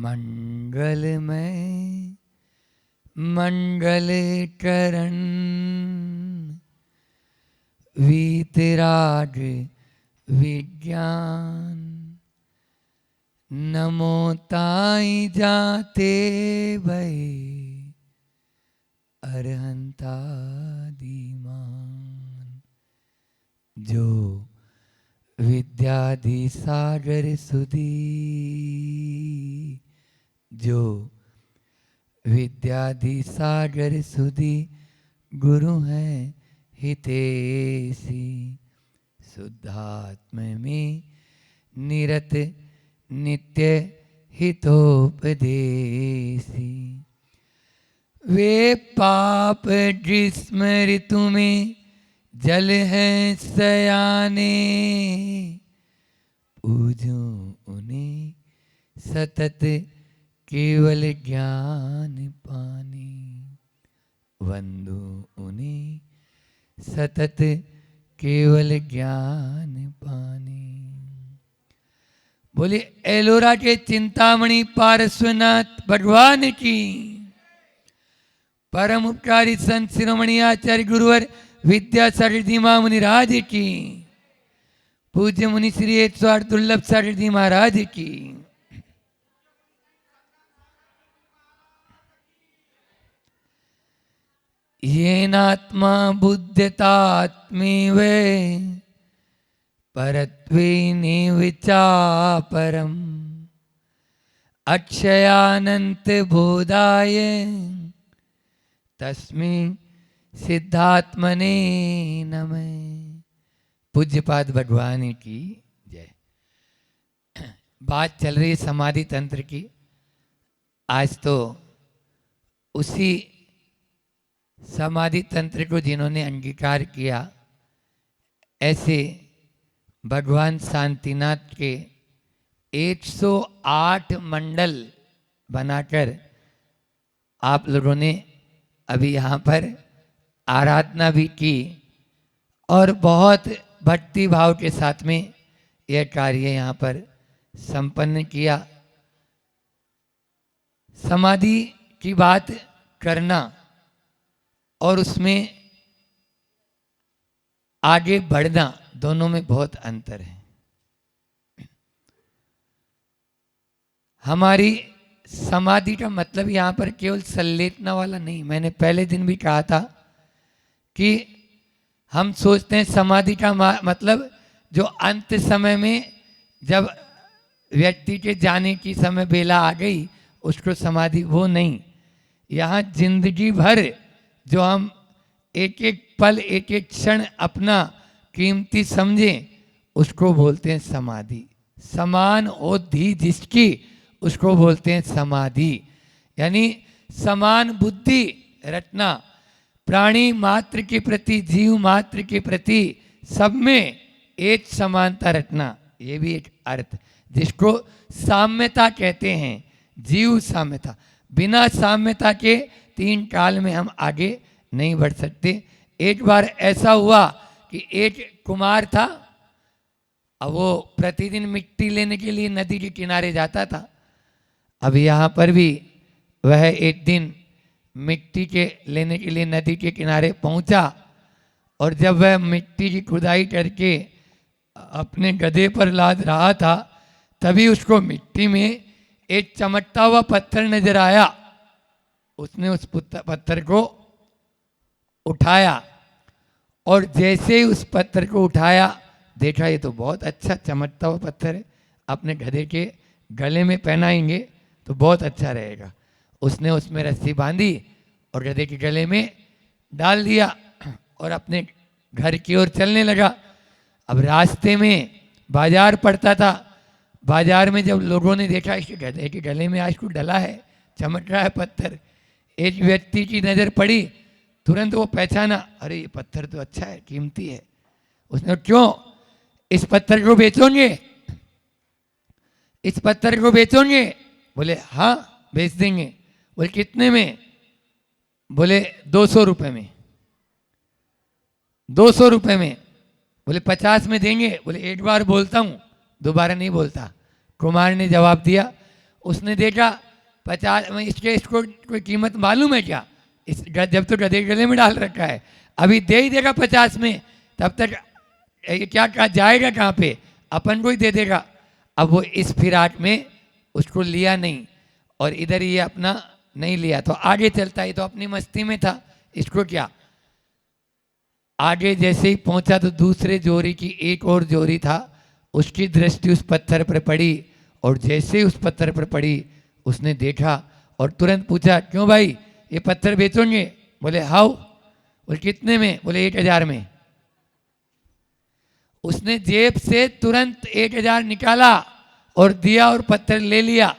मंगलमय मंगल करण वीतराग विज्ञान नमो ताई जाते भई अरहंता दीमान जो विद्याधि सागर सुधी जो विद्याधि सागर सुधी गुरु हैं हितेशी शुद्धात्म में निरत नित्य हितोपदेशी वे पाप ग्रीष्म ऋतु में जल है सयाने पूजो उन्हें सतत केवल ज्ञान पाने वंदो उन्हें सतत केवल ज्ञान पाने। बोले एलोरा के चिंतामणि पार्श्वनाथ भगवान की परम उपकारी संत शिरोमणि आचार्य गुरुवर विद्यासागर धीमा मुनिराज की पूज्य मुनि श्री 108 दुर्लभ सागर जी महाराज की। येनात्मा बुद्धतात्मेव परत्वेने विचापरम अक्षयानंत बोधाय तस्मै सिद्धात्मने नमः। पूज्यपाद भगवान की जय। बात चल रही समाधि तंत्र की। आज तो उसी समाधि तंत्र को जिन्होंने अंगीकार किया ऐसे भगवान शांतिनाथ के 108 मंडल बनाकर आप लोगों ने अभी यहाँ पर आराधना भी की और बहुत भक्ति भाव के साथ में यह कार्य यहाँ पर संपन्न किया। समाधि की बात करना और उसमें आगे बढ़ना दोनों में बहुत अंतर है। हमारी समाधि का मतलब यहाँ पर केवल सल्लेटना वाला नहीं। मैंने पहले दिन भी कहा था कि हम सोचते हैं समाधि का मतलब जो अंत समय में जब व्यक्ति के जाने की समय बेला आ गई उसको समाधि, वो नहीं। यहाँ जिंदगी भर जो हम एक एक पल एक एक क्षण अपना कीमती समझें उसको बोलते हैं समाधि। समान ओधि जिसकी उसको बोलते हैं समाधि। यानी समान बुद्धि रखना, प्राणी मात्र के प्रति जीव मात्र के प्रति सब में एक समानता रखना, ये भी एक अर्थ जिसको साम्यता कहते हैं। जीव साम्यता, बिना साम्यता के तीन काल में हम आगे नहीं बढ़ सकते। एक बार ऐसा हुआ कि एक कुमार था, अब वो प्रतिदिन मिट्टी लेने के लिए नदी के किनारे जाता था। अब यहाँ पर भी वह एक दिन मिट्टी के लेने के लिए नदी के किनारे पहुंचा और जब वह मिट्टी की खुदाई करके अपने गधे पर लाद रहा था तभी उसको मिट्टी में एक चमकता हुआ पत्थर नजर आया। उसने उस पत्थर को उठाया और जैसे ही उस पत्थर को उठाया देखा ये तो बहुत अच्छा चमकता हुआ पत्थर है, अपने गधे के गले में पहनाएंगे तो बहुत अच्छा रहेगा। उसने उसमें रस्सी बांधी और गधे के गले में डाल दिया और अपने घर की ओर चलने लगा। अब रास्ते में बाजार पड़ता था। बाजार में जब लोगों ने देखा इसके गधे के गले में आज कुछ डला है, चमक रहा है पत्थर, एक व्यक्ति की नज़र पड़ी, तुरंत वो पहचाना, अरे ये पत्थर तो अच्छा है, कीमती है। उसने, क्यों इस पत्थर को बेचोगे? इस पत्थर को बेचोगे? बोले हाँ बेच देंगे। बोले कितने में? बोले 200 रुपये में। 200 रुपये में? बोले 50 में देंगे। बोले एक बार बोलता हूँ, दोबारा नहीं बोलता। कुमार ने जवाब दिया, उसने देखा 50 में, इसको कोई कीमत मालूम है क्या? जब तो गधे गले में डाल रखा है, अभी दे ही देगा 50 में, तब तक ये क्या जाएगा कहाँ पे? अपन को ही दे देगा। अब वो इस फिराक में उसको लिया नहीं और इधर ये अपना नहीं लिया, तो आगे चलता है, तो अपनी मस्ती में था, इसको क्या। आगे जैसे ही पहुंचा तो दूसरे जोरी की एक और जोरी था, उसकी दृष्टि उस पत्थर पर पड़ी, और जैसे ही उस पत्थर पर पड़ी उसने देखा और तुरंत पूछा, क्यों भाई ये पत्थर बेचोगे? बोले हाउ। बोले कितने में? बोले 1000 में। उसने जेब से तुरंत 1000 निकाला और दिया और पत्थर ले लिया।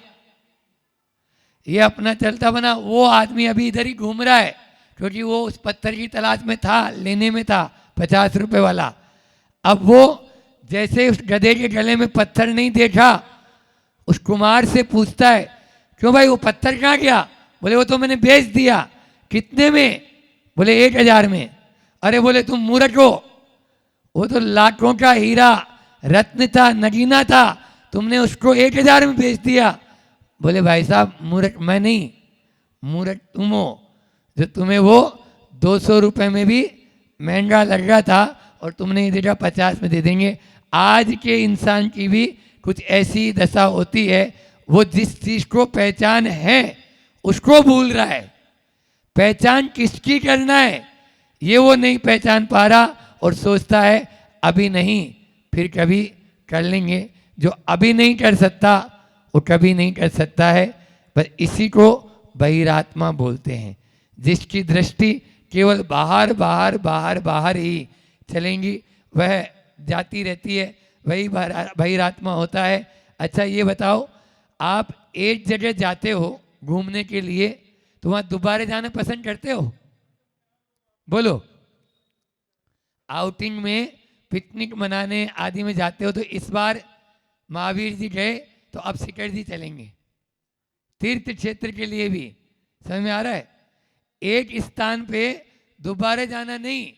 ये अपना चलता बना, वो आदमी अभी इधर ही घूम रहा है, क्योंकि वो उस पत्थर की तलाश में था, लेने में था 50 रुपए वाला। अब वो जैसे उस गधे के गले में पत्थर नहीं देखा, उस कुमार से पूछता है, क्यों भाई वो पत्थर कहाँ गया? बोले वो तो मैंने बेच दिया। कितने में? बोले 1000 में। अरे बोले तुम मूर्ख हो, वो तो लाखों का हीरा रत्न था, नगीना था, तुमने उसको 1000 में बेच दिया। बोले भाई साहब मूर्ख मैं नहीं, मूर्ख तुम हो, जो तुम्हें वो 200 रुपए में भी महंगा लग रहा था और तुमने ये देखा 50 में दे देंगे। आज के इंसान की भी कुछ ऐसी दशा होती है, वो जिस चीज को पहचान है उसको भूल रहा है। पहचान किसकी करना है ये वो नहीं पहचान पा रहा और सोचता है अभी नहीं फिर कभी कर लेंगे। जो अभी नहीं कर सकता वो कभी नहीं कर सकता है, पर इसी को बहिरात्मा बोलते हैं, जिसकी दृष्टि केवल बाहर बाहर बाहर बाहर ही चलेंगी, वह जाती रहती है, वही बहिरात्मा होता है। अच्छा ये बताओ, आप एक जगह जाते हो घूमने के लिए तो वहां दोबारा जाना पसंद करते हो? बोलो। आउटिंग में पिकनिक मनाने आदि में जाते हो तो इस बार महावीर जी गए तो अब शिखर जी चलेंगे, तीर्थ क्षेत्र के लिए भी। समझ में आ रहा है? एक स्थान पे दोबारा जाना नहीं,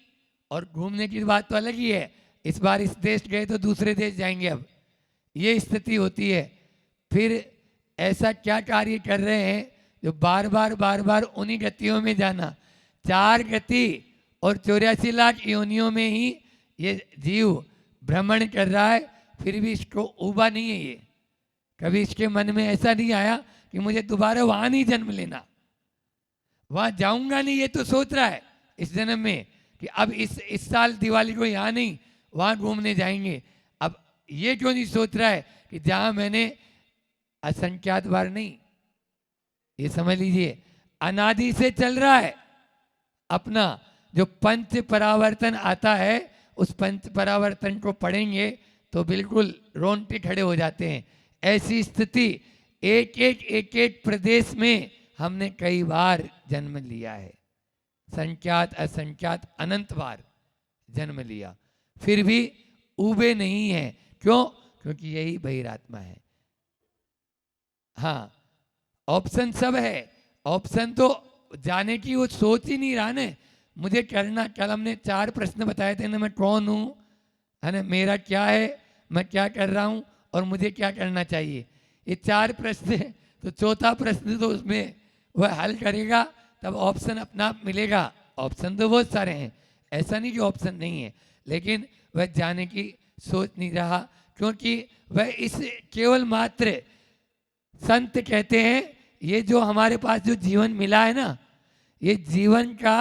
और घूमने की बात तो अलग ही है, इस बार इस देश गए तो दूसरे देश जाएंगे, अब ये स्थिति होती है। फिर ऐसा क्या कार्य कर रहे हैं जो बार बार उन्हीं गतियों में जाना। 4 गति और 84 लाख योनियों में ही ये जीव भ्रमण कर रहा है, फिर भी इसको उबा नहीं है। ये कभी इसके मन में ऐसा नहीं आया कि मुझे दोबारा वहां नहीं जन्म लेना, वहां जाऊंगा नहीं, ये तो सोच रहा है इस जन्म में कि अब इस साल दिवाली को यहाँ नहीं वहां घूमने जाएंगे। अब ये क्यों नहीं सोच रहा है कि जहां मैंने असंख्यात बार नहीं, ये समझ लीजिए अनादि से चल रहा है अपना जो पंच परावर्तन आता है, उस पंच परावर्तन को पढ़ेंगे तो बिल्कुल रोंगटे खड़े हो जाते हैं। ऐसी स्थिति एक एक प्रदेश में हमने कई बार जन्म लिया है, संख्यात असंख्यात अनंत बार जन्म लिया, फिर भी उबे नहीं है। क्यों? क्योंकि यही बहिरात्मा है। हाँ, ऑप्शन सब है, ऑप्शन तो जाने की वो सोच ही नहीं रहा ने मुझे करना। कल हमने 4 प्रश्न बताए थे ना, मैं कौन हूँ, है ना, मेरा क्या है, मैं क्या कर रहा हूँ और मुझे क्या करना चाहिए। ये 4 प्रश्न है, तो चौथा प्रश्न तो उसमें वह हल करेगा तब ऑप्शन अपना आप मिलेगा। ऑप्शन तो बहुत सारे हैं, ऐसा नहीं कि ऑप्शन नहीं है, लेकिन वह जाने की सोच नहीं रहा, क्योंकि वह इस केवल मात्र संत कहते हैं ये जो हमारे पास जो जीवन मिला है ना, ये जीवन का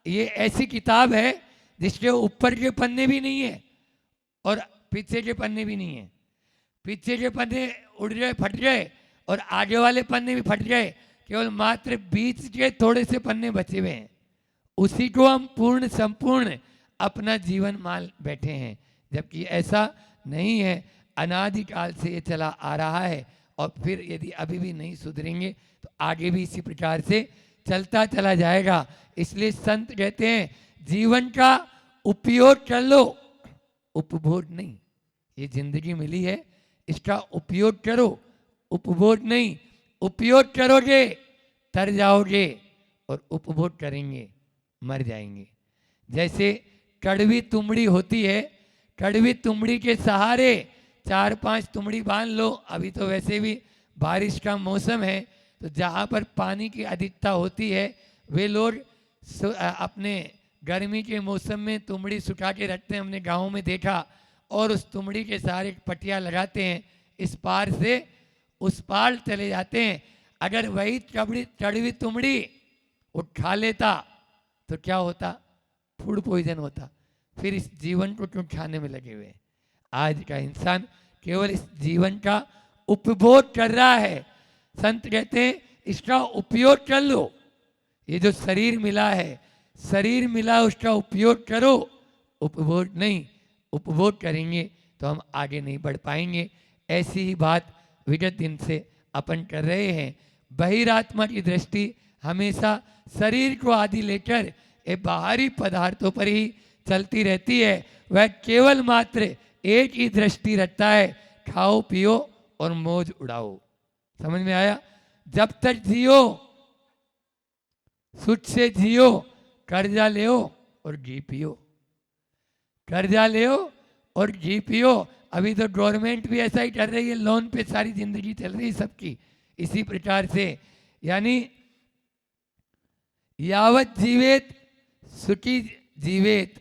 ये ऐसी किताब है जिसके ऊपर के पन्ने भी नहीं है और पीछे के पन्ने भी नहीं है। पीछे के पन्ने उड़ गए, फट गए, और आगे वाले पन्ने भी फट गए, केवल मात्र बीच के थोड़े से पन्ने बचे हुए हैं, उसी को हम पूर्ण संपूर्ण अपना जीवन मान बैठे हैं, जबकि ऐसा नहीं है। अनादिकाल से ये चला आ रहा है, और फिर यदि अभी भी नहीं सुधरेंगे तो आगे भी इसी प्रकार से चलता चला जाएगा। इसलिए संत कहते हैं जीवन का उपयोग कर लो, उपभोग नहीं। ये जिंदगी मिली है, इसका उपयोग करो, उपभोग नहीं। उपयोग करोगे तर जाओगे और उपभोग करेंगे मर जाएंगे। जैसे कड़वी तुमड़ी होती है, कड़वी तुमड़ी के सहारे 4-5 तुमड़ी बांध लो, अभी तो वैसे भी बारिश का मौसम है, तो जहाँ पर पानी की अधिकता होती है वे लोग अपने गर्मी के मौसम में तुमड़ी सुखा के रखते हैं, हमने गाँव में देखा, और उस तुमड़ी के सारे पटिया लगाते हैं, इस पार से उस पार चले जाते हैं। अगर वही चढ़वी तुमड़ी उठा लेता तो क्या होता? फूड पॉइजन होता। फिर इस जीवन को क्यों खाने में लगे हुए? आज का इंसान केवल इस जीवन का उपभोग कर रहा है। संत कहते हैं इसका उपयोग कर लो। ये जो शरीर मिला है, शरीर मिला उसका उपयोग करो, उपभोग नहीं। उपभोग करेंगे तो हम आगे नहीं बढ़ पाएंगे। ऐसी ही बात विगत दिन से अपन कर रहे हैं। बहिरात्मा की दृष्टि हमेशा शरीर को आदि लेकर ये बाहरी पदार्थों पर ही चलती रहती है। वह केवल मात्र एक ही दृष्टि रखता है, खाओ पियो और मौज उड़ाओ। समझ में आया? जब तक जियो सुख से जियो, कर्जा ले और घी पियो। कर्जा ले और घी पियो। अभी तो गवर्नमेंट भी ऐसा ही कर रही है, लोन पे सारी जिंदगी चल रही है सबकी। इसी प्रकार से यानी यावत जीवेत सुखी जीवेत,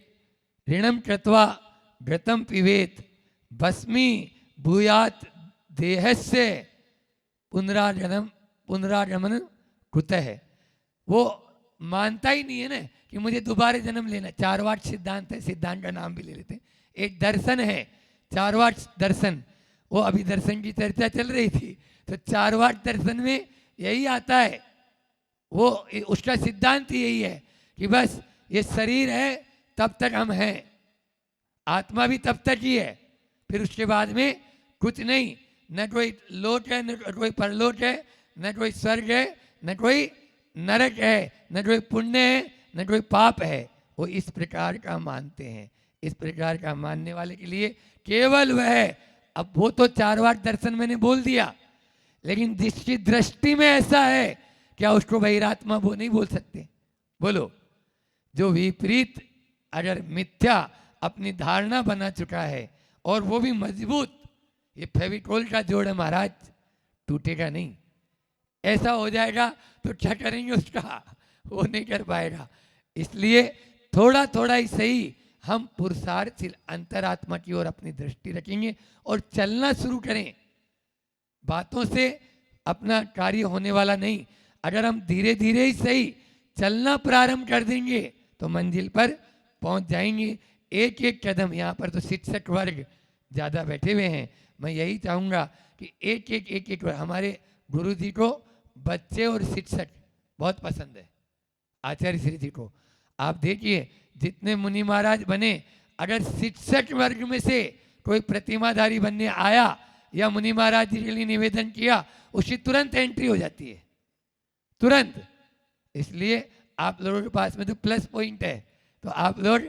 ऋणम कृत्वा घृतम पिबेत, भस्मी भूयात देहस्य पुनरागमन कुतः है। वो मानता ही नहीं है ना कि मुझे दोबारा जन्म लेना। चारवाक सिद्धांत है, सिद्धांत का नाम भी ले लेते हैं। एक दर्शन है चारवाक दर्शन, वो अभी दर्शन की चर्चा चल रही थी, तो चारवाक दर्शन में यही आता है। वो उसका सिद्धांत ही यही है कि बस ये शरीर है तब तक हम हैं, आत्मा भी तब तक ही है, फिर उसके बाद में कुछ नहीं। न कोई लोक है, न कोई परलोक है, न कोई स्वर्ग है, न कोई नरक है, न कोई पुण्य है, न कोई पाप है। वो इस प्रकार का मानते हैं। इस प्रकार का मानने वाले के लिए केवल वह, अब वो तो चारवाक दर्शन मैंने बोल दिया, लेकिन जिसकी दृष्टि में ऐसा है क्या उसको बहिरात्मा वो नहीं बोल सकते? बोलो। जो विपरीत अगर मिथ्या अपनी धारणा बना चुका है और वो भी मजबूत, ये फेविकोल का जोड़ है महाराज, टूटेगा नहीं। ऐसा हो जाएगा तो क्या करेंगे उसका? वो नहीं कर पाएगा। इसलिए थोड़ा थोड़ा ही सही हम पुरुषार्थशील अंतरात्मा की ओर अपनी दृष्टि रखेंगे और चलना शुरू करें। बातों से अपना कार्य होने वाला नहीं। अगर हम धीरे धीरे ही सही चलना प्रारंभ कर देंगे तो मंजिल पर पहुंच जाएंगे। एक एक कदम, यहाँ पर तो शिक्षक वर्ग ज़्यादा बैठे हुए हैं, मैं यही चाहूँगा कि एक एक हमारे गुरु जी को बच्चे और शिक्षक बहुत पसंद है, आचार्य श्री जी को। आप देखिए जितने मुनि महाराज बने, अगर शिक्षक वर्ग में से कोई प्रतिमाधारी बनने आया या मुनि महाराज जी के लिए निवेदन किया, उसकी तुरंत एंट्री हो जाती है, तुरंत। इसलिए आप लोगों के पास में तो प्लस पॉइंट है। तो आप लोग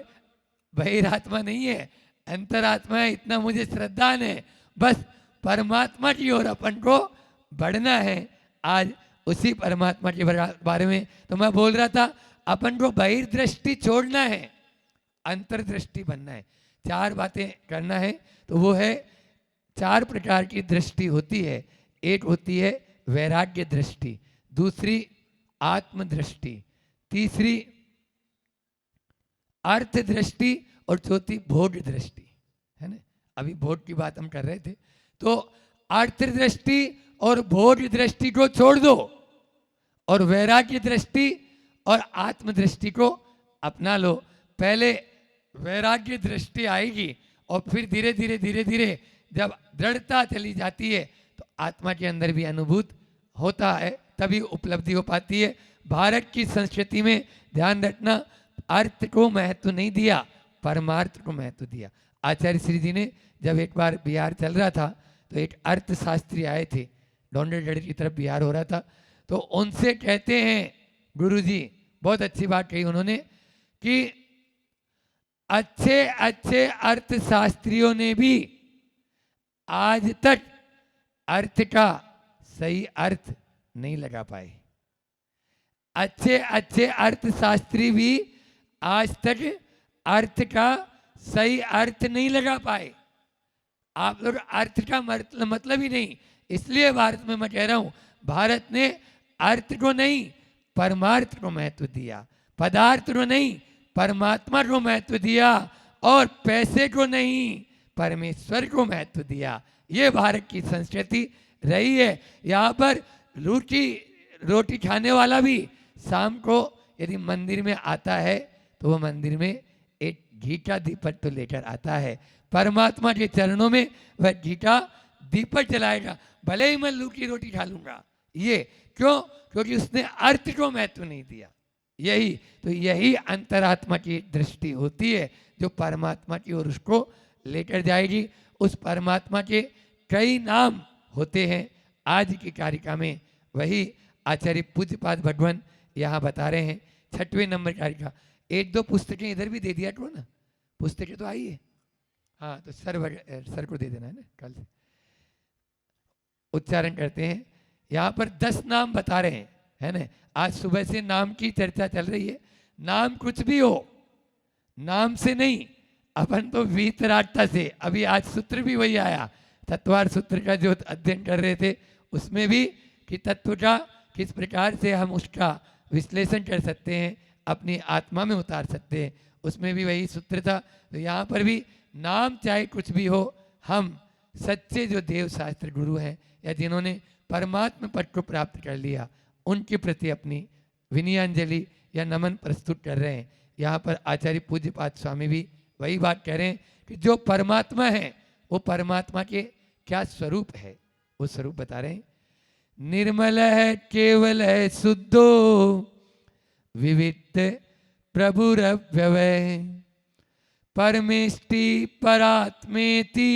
बहिरात्मा नहीं है, अंतरात्मा है, इतना मुझे श्रद्धा है। बस परमात्मा की ओर अपन को बढ़ना है। आज उसी परमात्मा के बारे में तो मैं बोल रहा था, अपन को बहिर्दृष्टि छोड़ना है, अंतर्दृष्टि बनना है। चार बातें करना है, तो वो है, चार प्रकार की दृष्टि होती है। एक होती है वैराग्य दृष्टि, दूसरी आत्मदृष्टि, तीसरी अर्थ दृष्टि और चौथी भोग दृष्टि, है ना। अभी भोग की बात हम कर रहे थे। तो अर्थ दृष्टि और भोग दृष्टि को छोड़ दो और वैराग्य दृष्टि और आत्मदृष्टि को अपना लो। पहले वैराग्य दृष्टि आएगी और फिर धीरे धीरे जब दृढ़ता चली जाती है तो आत्मा के अंदर भी अनुभूत होता है, तभी उपलब्धि हो पाती है। भारत की संस्कृति में ध्यान रखना, अर्थ को महत्व नहीं दिया, परमार्थ को महत्व दिया। आचार्य श्री जी ने जब एक बार बिहार चल रहा था तो एक अर्थशास्त्री आए थे, डोंडरगढ़ की तरफ बिहार हो रहा था, तो उनसे कहते हैं गुरुजी, बहुत अच्छी बात कही उन्होंने कि अच्छे अच्छे अर्थशास्त्रियों ने भी आज तक अर्थ का सही अर्थ नहीं लगा पाए। अच्छे अच्छे अर्थशास्त्री भी आज तक अर्थ का सही अर्थ नहीं लगा पाए। आप लोग अर्थ का मतलब ही नहीं, इसलिए भारत में मैं कह रहा हूं, भारत ने अर्थ को नहीं परमार्थ को महत्व दिया, पदार्थ को नहीं परमात्मा को महत्व दिया, और पैसे को नहीं परमेश्वर को महत्व दिया। ये भारत की संस्कृति रही है। यहाँ पर रोटी खाने वाला भी शाम को यदि मंदिर में आता है तो वो मंदिर में एक घी का दीपक तो लेकर आता है, परमात्मा के चरणों में वह घी का दीपक जलाएगा, भले ही मैं लूकी रोटी खा लूंगा। ये क्यों? क्योंकि उसने अर्थ को महत्व नहीं दिया। यही अंतरात्मा की दृष्टि होती है जो परमात्मा की ओर उसको लेकर जाएगी। उस परमात्मा के कई नाम होते हैं। आज की कारिका में वही आचार्य पूज्यपाद भगवान यहाँ बता रहे हैं। 6वें नंबर कारिका, 1-2 पुस्तकें इधर भी दे दिया करो ना, पुस्तकें तो आई है। हाँ, तो सर को दे देना है ना, कल से उच्चारण करते हैं। यहाँ पर 10 नाम बता रहे हैं, है ना। आज सुबह से नाम की चर्चा चल रही है। नाम कुछ भी हो, नाम से नहीं, अपन तो वीतरागता से, अभी आज सूत्र भी वही आया, तत्वार सूत्र का जो अध्ययन कर रहे थे उसमें भी कि तत्व का किस प्रकार से हम उसका विश्लेषण कर सकते हैं, अपनी आत्मा में उतार सकते हैं, उसमें भी वही सूत्र था। तो यहाँ पर भी नाम चाहे कुछ भी हो, हम सच्चे जो देव शास्त्र गुरु हैं या जिन्होंने परमात्मा पद को प्राप्त कर लिया, उनके प्रति अपनी विनयाञ्जलि या नमन प्रस्तुत कर रहे हैं। यहाँ पर आचार्य पूज्यपाद स्वामी भी वही बात कह रहे हैं कि जो परमात्मा है वो परमात्मा के क्या स्वरूप है, वो स्वरूप बता रहे हैं। निर्मल है, केवल है, शुद्धो विविक्त प्रभुरव्यवय, परमेष्टि परात्मेति,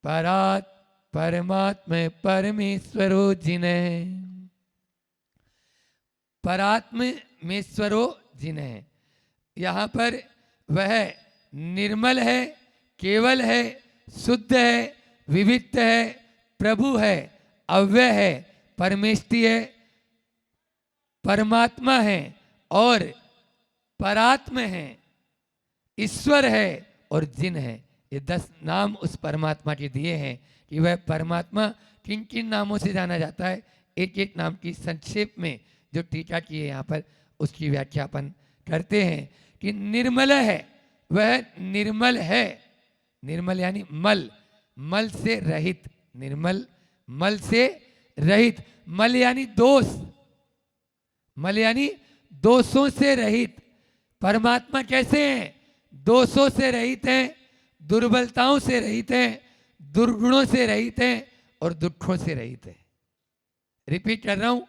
परात् परमात्म परमेश्वरो जिने, परात्मेश्वरो जिने। यहाँ पर वह निर्मल है, केवल है, शुद्ध है, विविक्त है, प्रभु है, अव्यय है, परमेष्टि है, परमात्मा है और परात्म है, ईश्वर है और जिन है। ये 10 नाम उस परमात्मा के दिए हैं कि वह परमात्मा किन किन नामों से जाना जाता है। एक एक नाम की संक्षेप में जो टीका की है यहाँ पर उसकी व्याख्या अपन करते हैं कि निर्मल है, वह निर्मल है, निर्मल यानी मल, मल से रहित, निर्मल मल से रहित, मल यानी दोष, मल यानी दोषों से रहित। परमात्मा कैसे हैं? दोषों से रहित हैं, दुर्बलताओं से रहित हैं, दुर्गुणों से रहित हैं और दुखों से रहित है। रिपीट कर रहा हूं,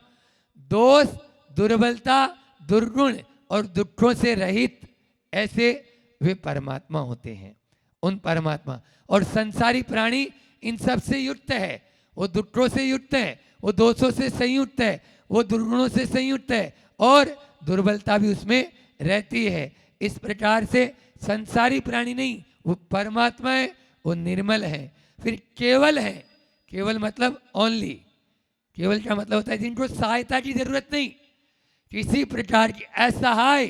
दोष, दुर्बलता, दुर्गुण और दुखों से रहित, ऐसे वे परमात्मा होते हैं। उन परमात्मा और संसारी प्राणी इन सब से युक्त है। वो दुखों से युक्त है, वो दोषों से संयुक्त है, वो दुर्गुणों से संयुक्त है और दुर्बलता भी उसमें रहती है। इस प्रकार से संसारी प्राणी नहीं, वो परमात्मा है, वो निर्मल है। फिर केवल है, केवल मतलब ओनली, केवल का मतलब होता है जिनको सहायता की जरूरत नहीं, किसी प्रकार की असहाय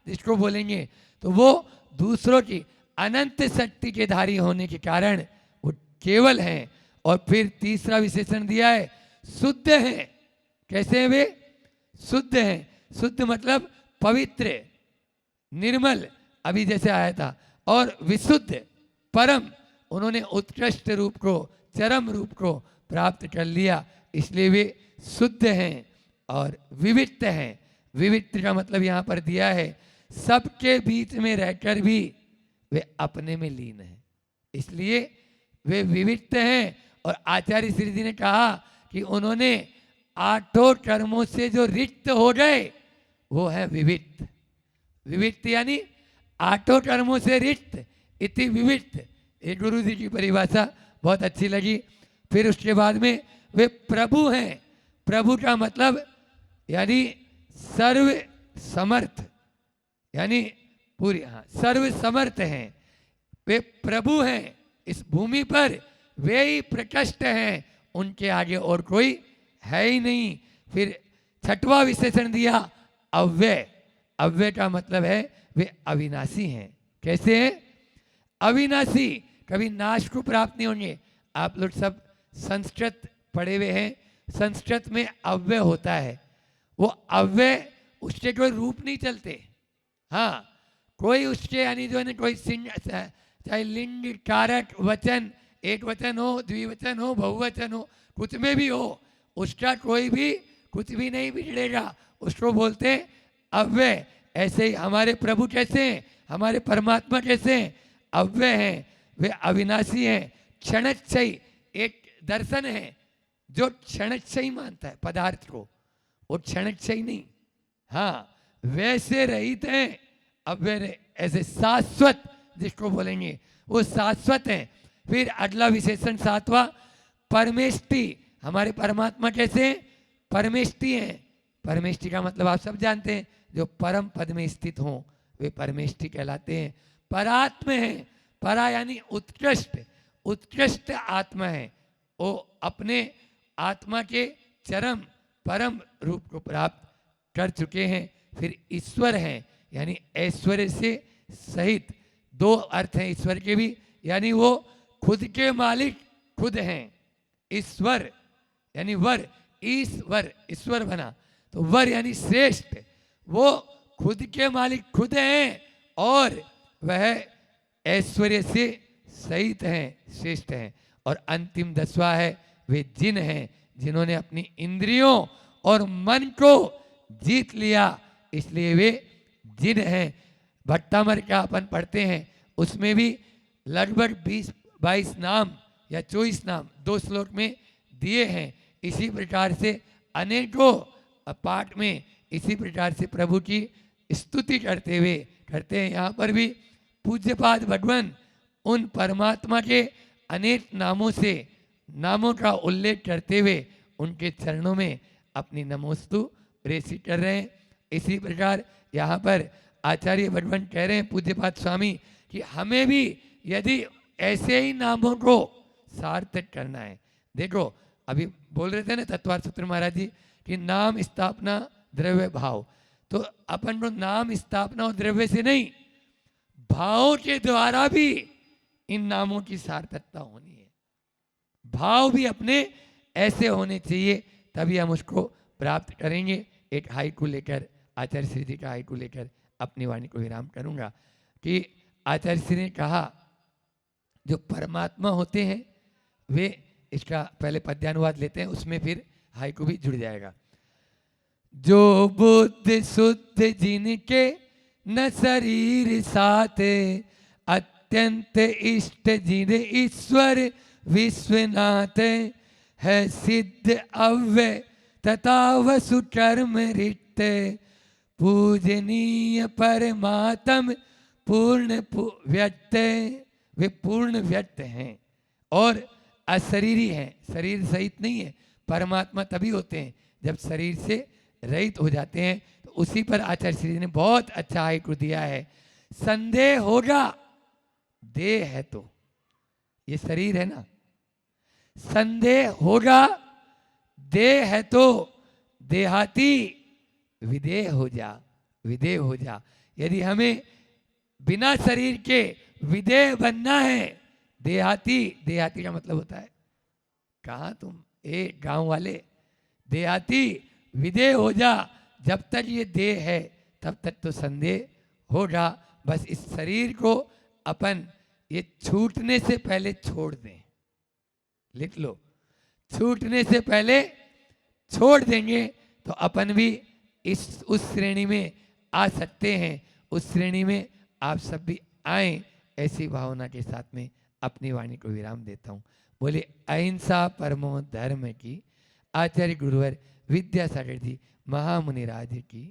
जिसको बोलेंगे, तो वो दूसरों की अनंत शक्ति के धारी होने के कारण वो केवल हैं। और फिर तीसरा विशेषण दिया है, शुद्ध हैं। कैसे हैं वे? शुद्ध हैं। शुद्ध मतलब पवित्र, निर्मल, अभी जैसे आया था, और विशुद्ध, परम, उन्होंने उत्कृष्ट रूप को, चरम रूप को प्राप्त कर लिया, इसलिए वे शुद्ध हैं और विविक्त हैं। विविक्त का मतलब यहाँ पर दिया है सबके बीच में रहकर भी वे अपने में लीन हैं, इसलिए वे विविक्त हैं। और आचार्य श्री जी ने कहा कि उन्होंने 8 कर्मों से जो रिक्त हो गए वो है विविक्त। विविक्त यानी 8 कर्मों से रिक्त, इति विविक्त। ये गुरु जी की परिभाषा बहुत अच्छी लगी। फिर उसके बाद में वे प्रभु हैं। प्रभु का मतलब यानी सर्व समर्थ, यानी पूरी, हाँ, सर्व समर्थ हैं। वे प्रभु हैं इस भूमि पर, वे ही प्रकृष्ट हैं, उनके आगे और कोई है ही नहीं। फिर 6वां विशेषण दिया अव्यय। अव्यय का मतलब है वे अविनाशी हैं। कैसे हैं? अविनाशी कभी नाश को प्राप्त नहीं होंगे। आप लोग सब संस्कृत पढ़े हुए हैं, संस्कृत में अव्यय होता है, वो अव्यय उसके कोई रूप नहीं चलते। हाँ, कोई उसके यानी जो है ना कोई चाहे लिंग कारक वचन, एक वचन हो, द्विवचन हो, बहुवचन हो, कुछ में भी हो, उसका कोई भी कुछ भी नहीं बिगड़ेगा, उसको बोलते हैं अव्यय। ऐसे ही हमारे प्रभु कैसे हैं, हमारे परमात्मा कैसे हैं, अव्यय हैं, वे अविनाशी हैं, क्षणक्षयी। एक दर्शन है जो क्षणक्षयी मानता है पदार्थ को, वो क्षणक्षयी नहीं। हाँ, वैसे रहित हैं अव्यय, ऐसे शाश्वत जिसको बोलेंगे वो शाश्वत हैं। फिर अगला विशेषण सातवां, परमेष्टि। हमारे परमात्मा कैसे हैं, परमेष्टि हैं। परमेष्टि का मतलब आप सब जानते हैं, जो परम पद में स्थित हों वे परमेष्टि कहलाते हैं। परात्म हैं, परा यानी उत्कृष्ट, उत्कृष्ट आत्मा है, वो अपने आत्मा के चरम परम रूप को प्राप्त कर चुके हैं। फिर ईश्वर हैं, यानी ऐश्वर्य से सहित। दो अर्थ हैं ईश्वर के भी, यानी वो खुद के मालिक खुद हैं। ईश्वर यानी वर, ईश्वर, ईश्वर बना तो वर यानी श्रेष्ठ, वो खुद के मालिक खुद हैं और वह ऐश्वर्य से सहित हैं, श्रेष्ठ हैं। और अंतिम 10वां है, वे जिन हैं जिन्होंने अपनी इंद्रियों और मन को जीत लिया, इसलिए वे जिन हैं। भट्टामर का अपन पढ़ते हैं, उसमें भी लगभग 20-22 नाम या 24 नाम 2 श्लोक में दिए हैं। इसी प्रकार से अनेकों पाठ में इसी प्रकार से प्रभु की स्तुति करते हुए करते हैं। यहाँ पर भी पूज्यपाद भगवान उन परमात्मा के अनेक नामों से, नामों का उल्लेख करते हुए उनके चरणों में अपनी नमोस्तु प्रेषित कर रहे हैं। इसी प्रकार यहाँ पर आचार्य भगवान कह रहे हैं पूज्यपाद स्वामी कि हमें भी यदि ऐसे ही नामों को सार्थक करना है। देखो अभी बोल रहे थे ना तत्वार्थ सूत्र महाराज जी कि नाम स्थापना द्रव्य भाव, तो अपन को नाम स्थापना और द्रव्य से नहीं, भाव के द्वारा भी इन नामों की सार्थकता होनी है। भाव भी अपने ऐसे होने चाहिए, तभी हम उसको प्राप्त करेंगे। एक हाइकू लेकर, आचार्य श्री जी का हाइकू लेकर अपनी वाणी को विराम करूंगा कि आचार्य श्री ने कहा जो परमात्मा होते हैं वे, इसका पहले पद्यानुवाद लेते हैं, उसमें फिर हाइकू भी जुड़ जाएगा। जो बुद्ध शुद्ध जिनके न शरीर साथ, अत्यंत इष्ट जिन ईश्वर विश्वनाथ, है सिद्ध अव्यय तथा वसु कर्म रिक्त, पूजनीय परमात्म पूर्ण व्यक्त। वे पूर्ण व्यक्त हैं और अशरीरी हैं, शरीर सहित नहीं है। परमात्मा तभी होते हैं जब शरीर से रहित हो जाते हैं। तो उसी पर आचार्य श्री जी ने बहुत अच्छा हाइकू दिया है। संदेह होगा देह है तो, ये शरीर है ना, संदेह होगा देह है तो देहाती विदेह हो जा, विदेह हो जा। यदि हमें बिना शरीर के विदेह बनना है, देहाती, देहाती का मतलब होता है कहाँ तुम ए गांव वाले, देहाती विदेह हो जा। जब तक ये देह है तब तक तो संदेह होगा। बस इस शरीर को अपन ये छूटने से पहले छोड़ दें, लिख लो, छूटने से पहले छोड़ देंगे तो अपन भी उस श्रेणी में आ सकते हैं। उस श्रेणी में आप सब भी आए, ऐसी भावना के साथ में अपनी वाणी को विराम देता हूँ। बोले अहिंसा परमो धर्म की। आचार्य गुरुवर विद्यासागर जी महामुनिराज की।